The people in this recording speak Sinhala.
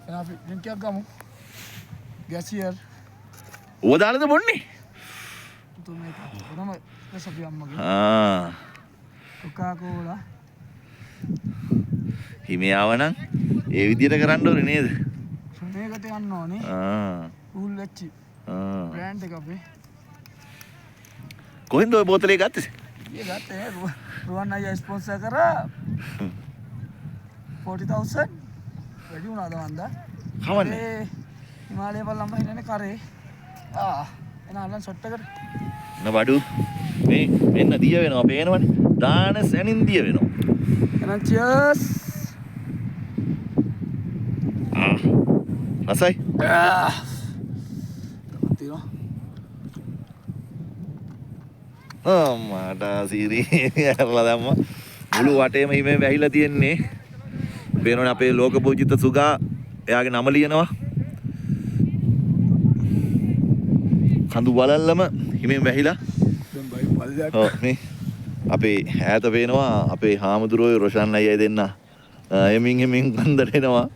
එහෙනම් අපි ඩ්‍රින්ක් එකක් ගමු. ගැසියර්. ඌව දාලාද බොන්නේ? පුතු මේක. කොහොම රෙසිපි අම්මගේ. කොකා කෝලා. හිමියාවනම් ඒ විදියට කරන්න ඕනේ නේද? මේකට යන්න ඕනේ. කූල් වෙච්චි. බ්‍රෑන්ඩ් එක අපේ. කොහෙන්ද ඔය බෝතලේ ගත්තේ? ඊයේ ගත්තේ රුවන් අයියා ස්පොන්සර් කරා 40,000 වැඩි වුණාද මන්දා? කවන්නේ? හිමාලය බලන්න හිනනේ කරේ. එන අල්ලන් ෂොට් එකට. නබඩු මේ මෙන්න දිය වෙනවා පේනවනේ. දාන සැනින් දිය වෙනවා. එහෙනම් චියර්ස්. රසයි? මට සීරි ඇරලා දැම්මා. මුළු වටේම හිමේ වැහිලා තියෙන්නේ. පේනවනේ අපේ ලෝක පූජිත සුගා එයාගේ නම ලියනවා. කඳු බලල්ලම හිමෙන් වැහිලා. ඔව් නේ. අපේ ඈත පේනවා අපේ හාමුදුරුවෝ රොෂන් අයියා දෙන්න. එමින් කන්දට එනවා.